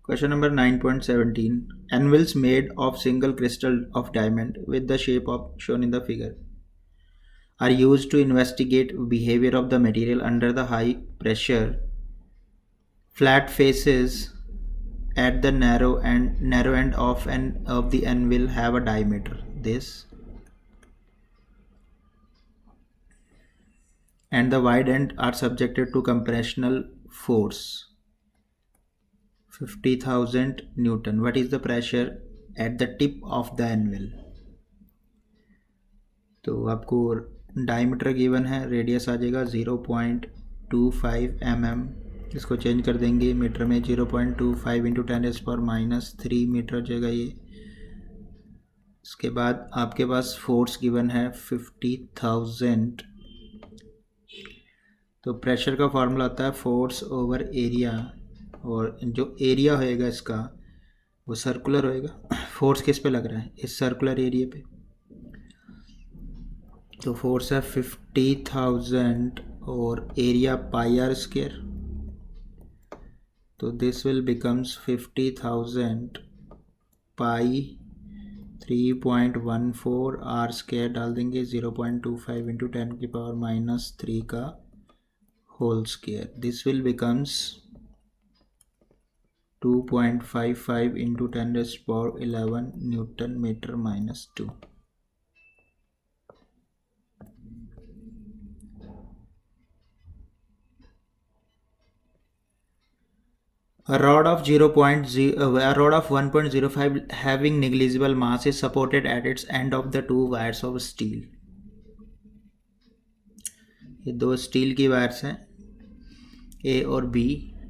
Question number 9.17. Anvils made of single crystal of diamond with the shape of shown in the figure are used to investigate behavior of the material under the high pressure. Flat faces at the narrow end of the anvil have a diameter this, and the wide end are subjected to compressional force 50,000 Newton. What is the pressure at the tip of the anvil? तो आपको diameter given है, radius आ जाएगा 0.25 mm. इसको change कर देंगे metre में, 0.25 into 10⁻³ metre हो जाएगा ये. इसके बाद आपके पास फोर्स गिवन है 50,000. तो प्रेशर का फॉर्मूला आता है फोर्स ओवर एरिया, और जो एरिया होएगा इसका वो सर्कुलर होएगा. फोर्स किस पे लग रहा है? इस सर्कुलर एरिया पे. तो फोर्स है 50,000 और एरिया πr². तो this will becomes 50,000 pi 3.14 r² डाल देंगे, 0.25 इंटू 10⁻³ का whole square. This will becomes 2.55 into 10⁻11 newton meter -2. A rod of 1.05 having negligible mass is supported at its end of the two wires of steel. ये दो steel की wires हैं A और B.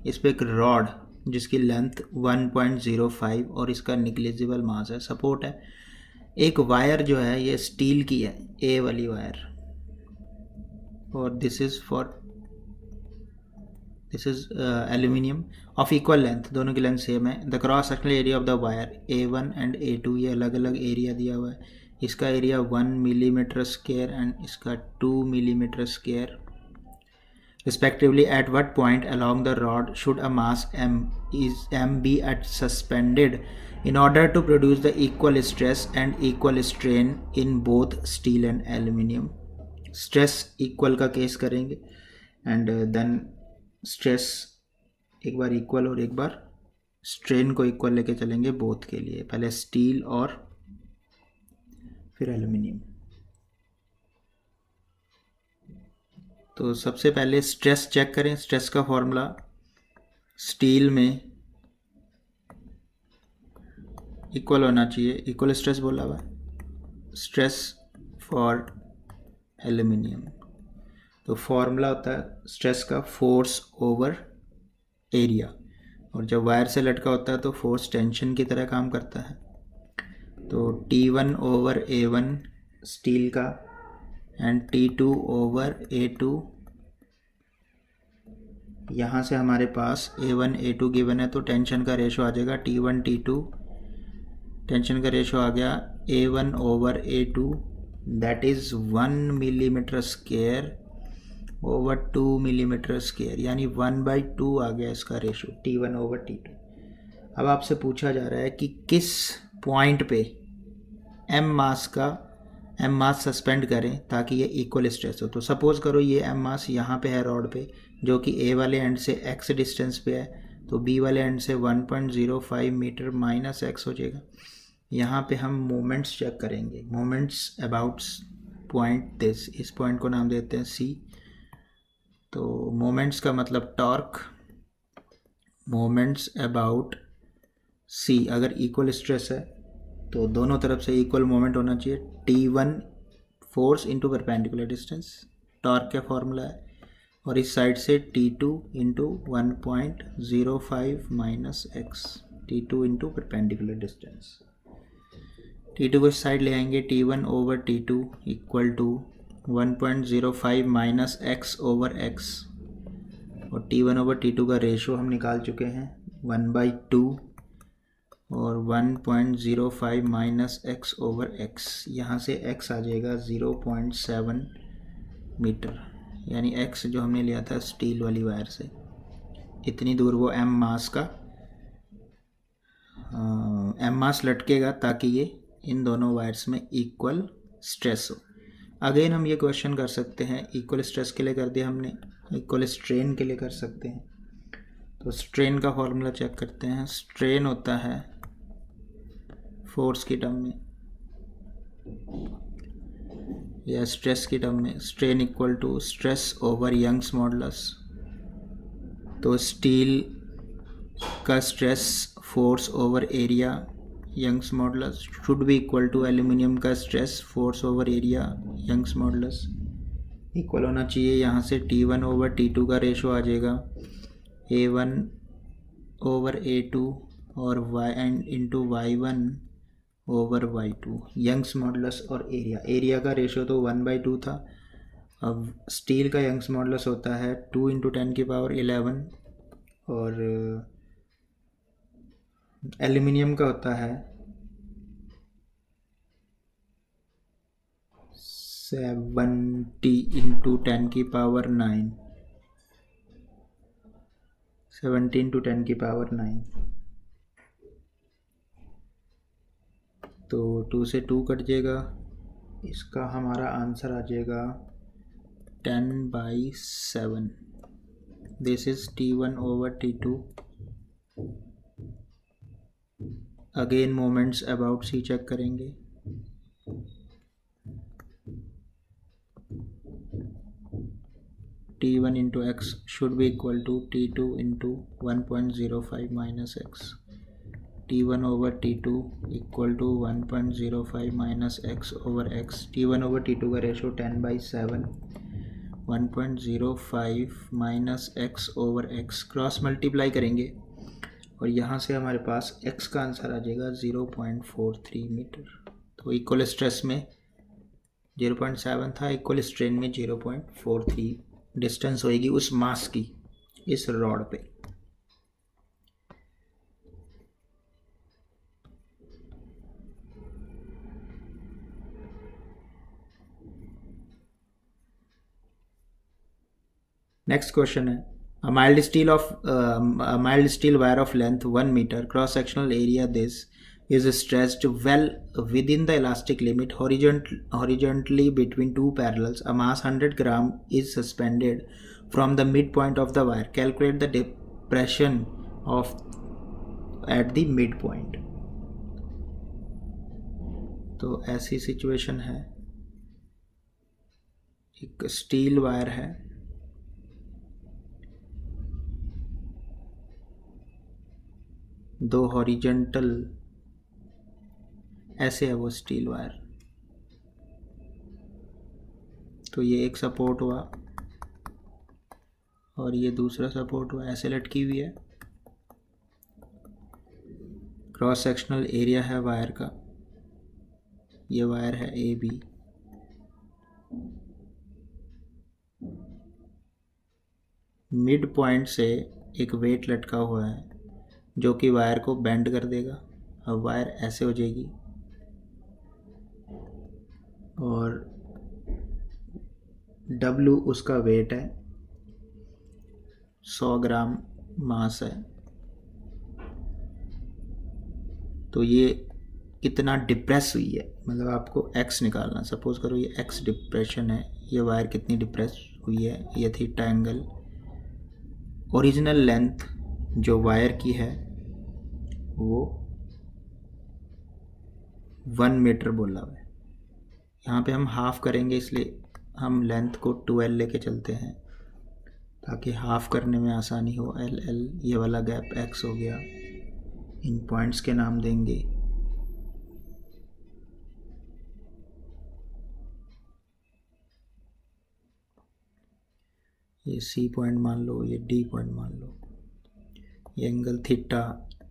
इस पे एक रॉड जिसकी लेंथ 1.05 और इसका निग्लिजिबल मास है, सपोर्ट है. एक वायर जो है ये स्टील की है, A वाली वायर, और this is aluminium of equal length. दोनों की लेंथ सेम है. The cross sectional area of the wire A1 and A2, ये अलग अलग एरिया दिया हुआ है. इसका एरिया 1 मिलीमीटर स्क्वायर एंड इसका 2 millimetre square respectively. At what point along the rod should a mass m be at suspended in order to produce the equal stress and equal strain in both steel and aluminium? Stress equal का case करेंगे and then stress एक बार equal और एक बार strain को equal लेके चलेंगे both के लिए. पहले steel और फिर aluminium. तो सबसे पहले स्ट्रेस चेक करें. स्ट्रेस का फॉर्मूला स्टील में इक्वल होना चाहिए, इक्वल स्ट्रेस बोला हुआ है. स्ट्रेस फॉर एल्यूमिनियम, तो फॉर्मूला होता है स्ट्रेस का फोर्स ओवर एरिया, और जब वायर से लटका होता है तो फोर्स टेंशन की तरह काम करता है. तो T1 ओवर A1 स्टील का एंड T2 ओवर A2. यहाँ से हमारे पास A1 A2 गिवन है, तो टेंशन का रेशो आ जाएगा T1 T2. टेंशन का रेशो आ गया A1 over A2, that is 1 millimetre square over 2 millimetre square, यानी 1/2 आ गया इसका रेशो T1 ओवर T2. अब आपसे पूछा जा रहा है कि किस पॉइंट पे m मास सस्पेंड करें ताकि ये इक्वल स्ट्रेस हो. तो सपोज़ करो ये m मास यहाँ पे है रॉड पे, जो कि A वाले एंड से x डिस्टेंस पे है, तो B वाले एंड से 1.05 मीटर -x हो जाएगा. यहाँ पे हम मोमेंट्स चेक करेंगे. मोमेंट्स अबाउट पॉइंट दिस, इस पॉइंट को नाम देते हैं C. तो मोमेंट्स का मतलब टॉर्क. मोमेंट्स अबाउट C अगर इक्वल स्ट्रेस है तो दोनों तरफ से इक्वल मोमेंट होना चाहिए. T1 force into perpendicular distance, torque का फॉर्मूला है, और इस साइड से T2 into 1.05 -x, T2 into perpendicular distance. T2 को इस साइड ले आएंगे, T1 over T2 equal to 1.05 -x over x, और T1 ओवर T2 का रेशो हम निकाल चुके हैं 1/2, और 1.05 -x ओवर x. यहाँ से x आ जाएगा 0.7 मीटर, यानी x जो हमने लिया था स्टील वाली वायर से, इतनी दूर वो m मास का एम मास लटकेगा ताकि ये इन दोनों वायर्स में इक्वल स्ट्रेस हो। अगेन हम ये क्वेश्चन कर सकते हैं, इक्वल स्ट्रेस के लिए कर दिया हमने, इक्वल स्ट्रेन के लिए कर सकते हैं। तो स्ट्रेन का फॉर्मूला चेक करते हैं। स्ट्रेन होता है फोर्स की टर्म में या स्ट्रेस की टर्म में, strain equal to stress over Young's modulus. तो स्टील का stress force over area Young's modulus should be equal to aluminium का stress force over area Young's modulus equal होना चाहिए। यहाँ से T1 ओवर T2 का रेशो आ जाएगा A1 ओवर A2 और Y into Y1 over Y2, Young's modulus और area का रेशो तो 1/2 था। अब स्टील का यंग्स मॉडुलस होता है 2 इंटू 10⁻11 और एल्यूमिनियम का होता है 70 इंटू 10⁹, 70 इंटू 10⁹। तो 2 से 2 कट जाएगा, इसका हमारा आंसर आ जाएगा 10/7। This is T1 over T2। Again moments about C check करेंगे। T1 into x should be equal to T2 into 1.05 minus x. T1 over T2 equal to 1.05 minus x over x. T1 over T2 का ratio 10/7, 1.05 minus x over x cross multiply करेंगे और यहाँ से हमारे पास x का answer आ जाएगा 0.43 मीटर। तो इक्वल स्ट्रेस में 0.7 था, इक्वल स्ट्रेन में 0.43 डिस्टेंस होएगी उस मास की इस रॉड पे। नेक्स्ट क्वेश्चन है, a mild steel wire of length 1 meter, cross sectional area this is stretched well within the elastic limit horizontally between two parallels. A mass 100 gram is suspended from the midpoint of the wire. Calculate the depression of at the midpoint. तो ऐसी situation है, एक steel wire है, दो horizontal ऐसे है वो steel wire. तो ये एक सपोर्ट हुआ और ये दूसरा सपोर्ट हुआ, ऐसे लटकी हुई है। क्रॉस सेक्शनल एरिया है वायर का, ये वायर है AB। मिड पॉइंट से एक वेट लटका हुआ है जो कि वायर को बेंड कर देगा। अब वायर ऐसे हो जाएगी और W उसका वेट है, 100 ग्राम मास है। तो ये कितना डिप्रेस हुई है, मतलब आपको x निकालना। सपोज करो ये x डिप्रेशन है, ये वायर कितनी डिप्रेस हुई है। ये थीटा एंगल, ओरिजिनल लेंथ जो वायर की है वो 1 मीटर बोला हुआ है। यहाँ पे हम हाफ करेंगे, इसलिए हम लेंथ को 12 लेके चलते हैं ताकि हाफ करने में आसानी हो। LL ये वाला गैप x हो गया, इन पॉइंट्स के नाम देंगे। ये C पॉइंट मान लो, ये D पॉइंट मान लो। ये एंगल थीटा,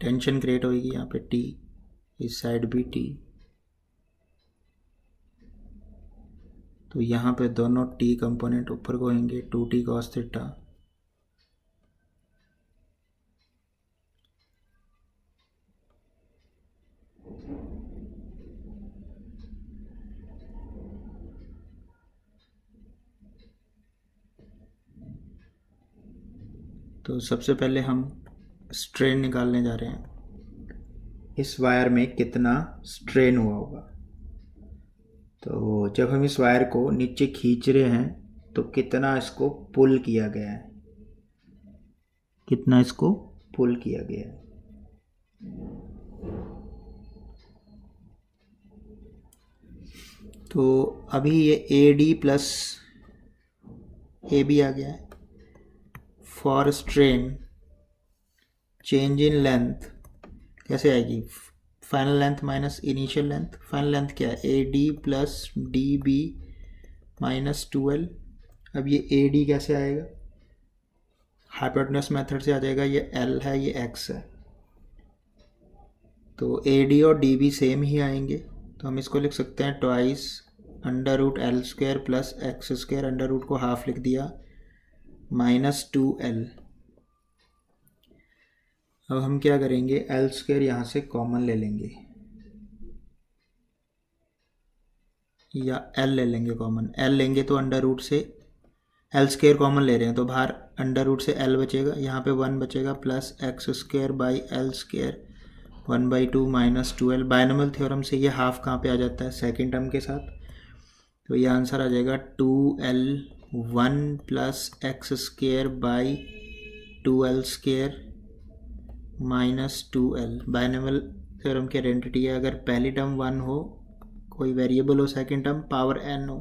टेंशन क्रिएट होगी यहाँ पे T, इस साइड भी T। तो यहाँ पे दोनों T कंपोनेंट ऊपर को होंगे, 2T cos थीटा। तो सबसे पहले हम स्ट्रेन निकालने जा रहे हैं। इस वायर में कितना स्ट्रेन हुआ होगा। तो जब हम इस वायर को नीचे खींच रहे हैं तो कितना इसको पुल किया गया है, कितना इसको पुल किया गया है। तो अभी ये A D plus A B आ गया है। For strain change in length कैसे आएगी, final length minus initial length. Final length क्या है, A D plus D B minus 2L। अब ये ए डी कैसे आएगा, हाइपोटेन्यूस मेथड से आ जाएगा। ये L है, ये X है, तो ए डी और डी बी सेम ही आएंगे। तो हम इसको लिख सकते हैं twice under root L square plus x square, under root को हाफ लिख दिया, माइनस 2L। अब हम क्या करेंगे, एल स्क्वायर यहाँ से कॉमन ले लेंगे या एल ले लेंगे कॉमन। एल लेंगे तो अंडर रूट से एल स्क्वायर कॉमन ले रहे हैं तो बाहर अंडर रूट से एल बचेगा, यहाँ पे 1 बचेगा, plus x square by L square 1/2 minus 2L। Binomial theorem से ये हाफ कहाँ पे आ जाता है, सेकेंड टर्म के साथ। तो ये आंसर आ जाएगा 2L 1 plus x square by 2L square minus 2L। Binomial theorem की आइडेंटिटी है, अगर पहली टर्म 1 हो, कोई वेरिएबल हो, सेकेंड टर्म पावर n हो,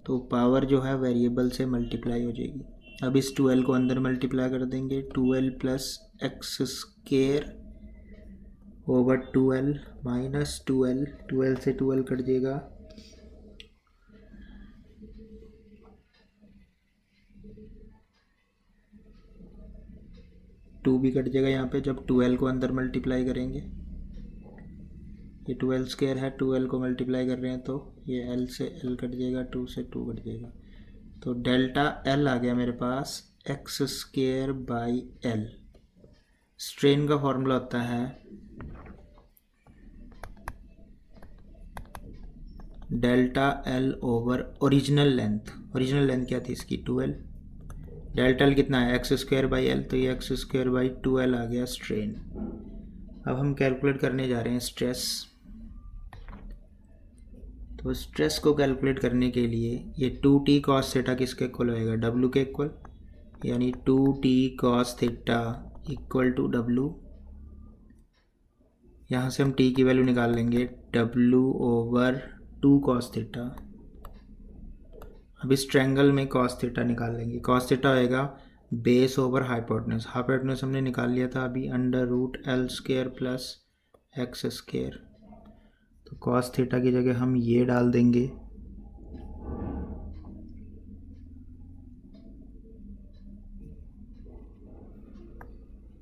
तो पावर जो है वेरिएबल से मल्टीप्लाई हो जाएगी। अब इस 2L को अंदर मल्टीप्लाई कर देंगे, 2L plus x square over 2L minus 2L, 2L से 2L कट जाएगा, टू भी कट जाएगा यहाँ पे जब 2L को अंदर मल्टीप्लाई करेंगे। ये 2L स्क्वायर है, 2L को मल्टीप्लाई कर रहे हैं तो ये L से L कट जाएगा, 2 से 2 कट जाएगा, तो डेल्टा L आ गया मेरे पास x square by L। Strain का फॉर्मूला होता है delta L over original length. Original length क्या थी इसकी, 2L। डेल्टा L कितना है, एक्स स्क्वायर बाई L, तो ये एक्स स्क्वायर बाई 2L आ गया स्ट्रेन। अब हम कैलकुलेट करने जा रहे हैं स्ट्रेस। तो स्ट्रेस को कैलकुलेट करने के लिए ये 2t cos थीटा किसके इक्वल होएगा, W के इक्वल, यानी 2t cos theta equal to W। यहाँ से हम t की वैल्यू निकाल लेंगे, W ओवर 2 cos थीटा। अब इस ट्रायंगल में cos थीटा निकाल लेंगे, cos थीटा होएगा बेस ओवर हाइपोटेन्यूस। हाइपोटेन्यूस हमने निकाल लिया था अभी, under root L square plus x square. तो cos थीटा की जगह हम ये डाल देंगे,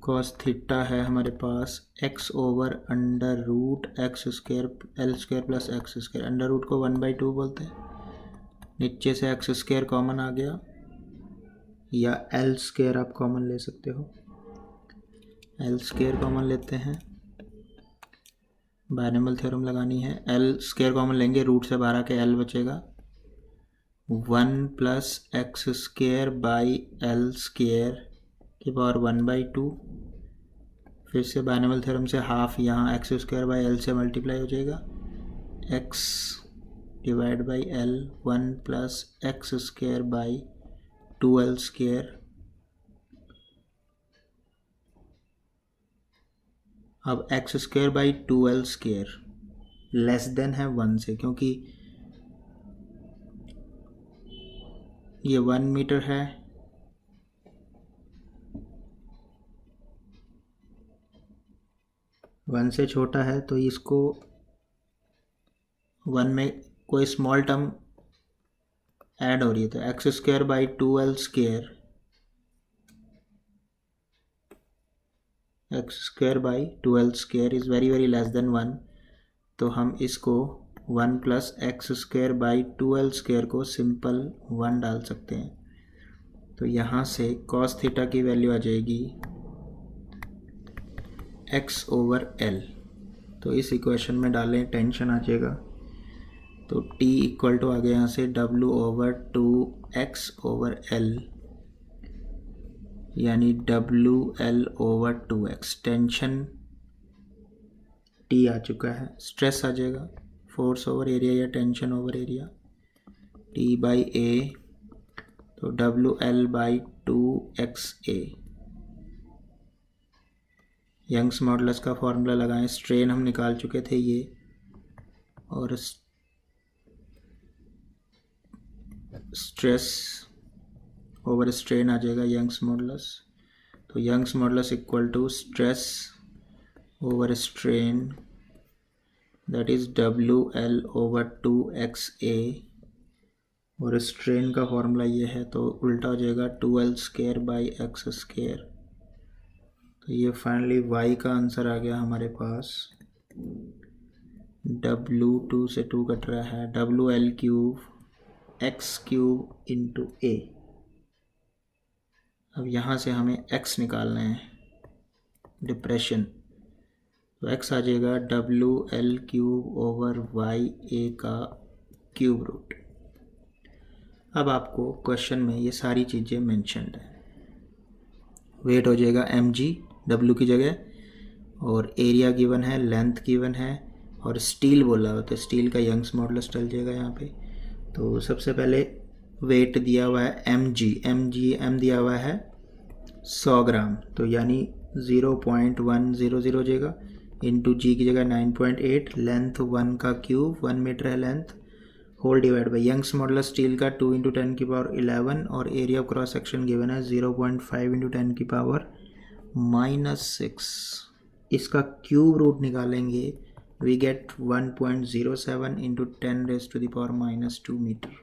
cos थीटा है हमारे पास x over under root x square L square plus x square. Under root को 1/2 बोलते हैं, नीचे से एक्स स्क्वायर कॉमन आ गया, या एल स्क्वायर आप कॉमन ले सकते हो, एल स्क्वायर कॉमन लेते हैं, बायनॉमियल थ्योरम लगानी है। एल स्क्वायर कॉमन लेंगे, रूट से बाहर आके एल बचेगा, 1 plus x square by L square की पावर 1/2। फिर से बायनॉमियल थ्योरम से हाफ यहाँ एक्स स्क्वायर बाई एल से मल्टीप्लाई हो जाएगा, x divide by L, 1 plus x square by 2L square. अब x square by 2L square less than है 1 से, क्योंकि ये 1 मीटर है, वन से छोटा है, तो इसको 1 में कोई स्मॉल टर्म ऐड हो रही है, तो x square by 2L square, x square by 2L square is very very less than 1। तो हम इसको 1 plus x square by 2L square को सिंपल 1 डाल सकते हैं। तो यहाँ से cos थीटा की वैल्यू आ जाएगी x ओवर L। तो इस इक्वेशन में डालें, टेंशन आ जाएगा, तो t इक्वल टू आ गया यहाँ से W over 2x over L, यानी WL over 2x। Tension T आ चुका है, स्ट्रेस आ जाएगा फोर्स ओवर एरिया या tension over area, T by A, तो W L by 2XA। Young's modulus का फॉर्मूला लगाएं, स्ट्रेन हम निकाल चुके थे ये, और स्ट्रेस ओवर स्ट्रेन आ जाएगा यंग्स मॉडुलस। तो Young's modulus equal to stress over strain, that is WL over 2XA, और स्ट्रेन का फॉर्मूला ये है तो उल्टा हो जाएगा 2L square by x square. तो ये फाइनली y का आंसर आ गया हमारे पास। W2 से 2 कट रहा है, WL cube x cube into A. अब यहाँ से हमें x निकालना है, डिप्रेशन, तो x आ जाएगा WL क्यूब ओवर YA का क्यूब रूट। अब आपको क्वेश्चन में ये सारी चीज़ें मेंशन्ड है। वेट हो जाएगा mg W की जगह, और एरिया गिवन है, लेंथ गिवन है, और स्टील बोला हो तो स्टील का यंग्स मॉडुलस डल जाएगा यहाँ पे। तो सबसे पहले वेट दिया हुआ है m दिया हुआ है 100 ग्राम, तो यानी 0.100 हो जाएगा, इंटू जी की जगह 9.8, लेंथ 1 का क्यूब, 1 मीटर है length, whole divide by Young's modulus steel का 2 × 10⁻11, और area of cross section given है 0.5 × 10⁻⁻6। इसका क्यूब रूट निकालेंगे, we get 1.07 × 10⁻⁻2 meter.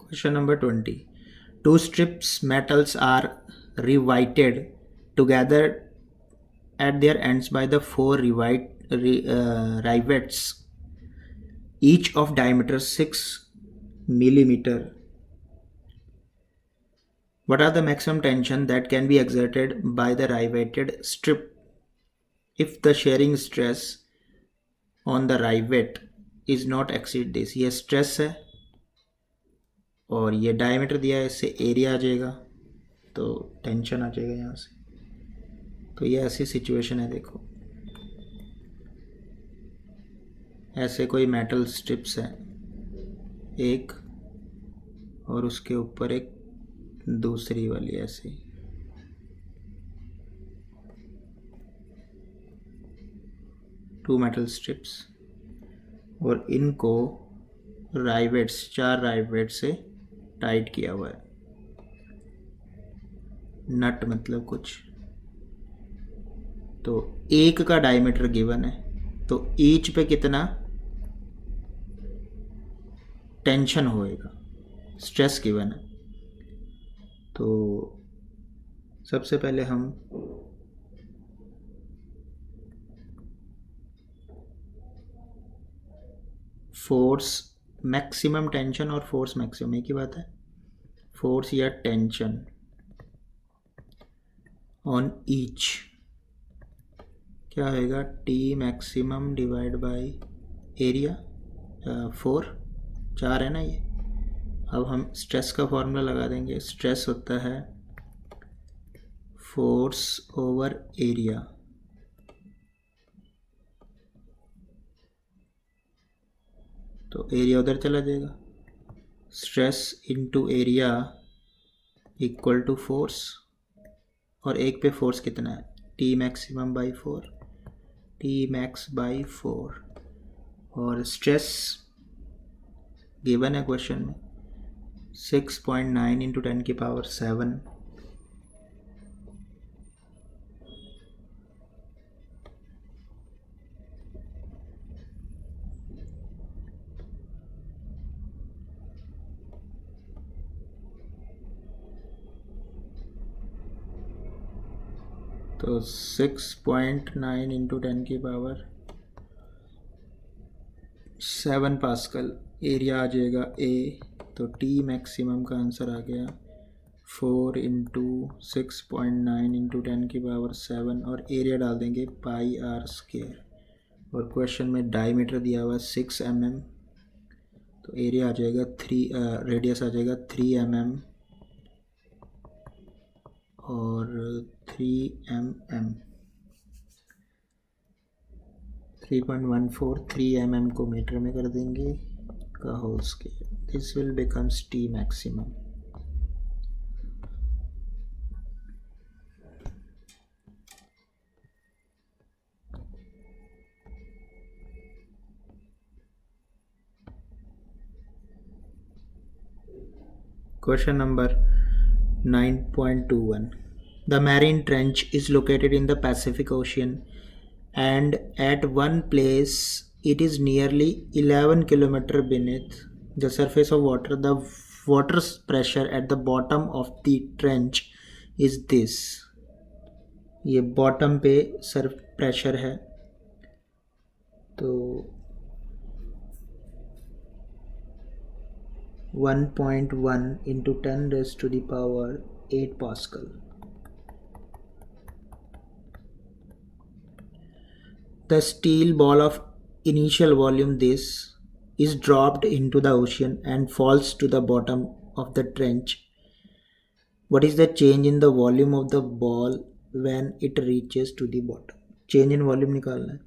Question number 20. Two strips metals are riveted together at their ends by the 4 rivets, each of diameter 6 millimeter. What are the maximum tension that can be exerted by the riveted strip if the shearing stress on the rivet is not exceed this? ये stress है और ये diameter दिया है, इससे area आ जाएगा, तो tension आ जाएगा यहाँ से। तो ये ऐसी सिचुएशन है, देखो ऐसे कोई मेटल स्ट्रिप्स है एक, और उसके ऊपर एक दूसरी वाली ऐसे, टू मेटल स्ट्रिप्स, और इनको राइवेट्स, 4 राइवेट से टाइट किया हुआ है, नट मतलब कुछ। तो एक का डायमीटर गिवन है, तो ईच पे कितना टेंशन होएगा, स्ट्रेस गिवन है। तो सबसे पहले हम फोर्स मैक्सिमम टेंशन और फोर्स मैक्सिमम एक ही बात है, फोर्स या टेंशन ऑन ईच क्या होएगा, T maximum divide by area, 4 है ना ये। अब हम स्ट्रेस का फॉर्मूला लगा देंगे, स्ट्रेस होता है फोर्स ओवर एरिया, तो एरिया उधर चला जाएगा, stress into area equal to force, और एक पे फोर्स कितना है, T maximum by 4, T max by 4, और स्ट्रेस गिवन है क्वेश्चन में 6.9 × 10⁻7। तो 6.9 × 10⁻7 पास्कल, एरिया आ जाएगा ए, तो टी मैक्सिमम का आंसर आ गया 4 इंटू 6.9 इंटू 10 की पावर 7 और एरिया डाल देंगे पाई आर स्क्वायर। और क्वेश्चन में डायमीटर दिया हुआ है 6 mm, तो एरिया आ जाएगा 3, रेडियस आ जाएगा 3 mm और 3 mm 3.14 3 mm को मीटर में कर देंगे का whole square. This will becomes T maximum. Question number 9.21. The Marine Trench is located in the Pacific Ocean, and at one place it is nearly 11 km beneath the surface of water. The water pressure at the bottom of the trench is this. ये bottom पे Surf pressure है, तो 1.1 into 10 raised to the power 8 Pascal. The steel ball of initial volume this is dropped into the ocean and falls to the bottom of the trench. What is the change in the volume of the ball when it reaches to the bottom? Change in volume निकालना है,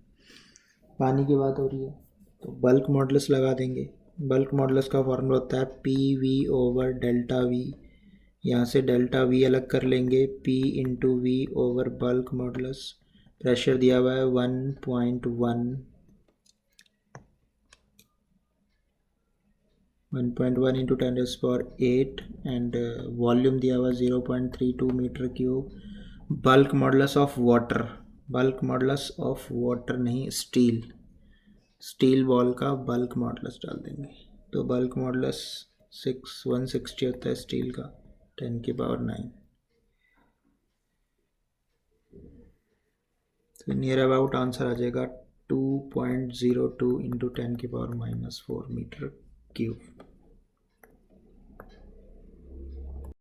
पानी की बात हो रही है तो bulk modulus लगा देंगे। बल्क मॉडुलस का फॉर्मूला होता है P V over delta V. यहाँ से डेल्टा वी अलग कर लेंगे, P into V over bulk modulus. Pressure दिया हुआ है 1.1 into 10 raise power 8 and volume दिया हुआ है 0.32 meter cube. Bulk modulus of water, bulk modulus of water नहीं, स्टील बॉल का बल्क मॉडुलस डाल देंगे। तो बल्क मॉडुलस 160 होता है स्टील का, 10 की पावर 9। तो नियर अबाउट आंसर आ जाएगा 2.02 इंटू 10 की पावर -4 मीटर क्यूब।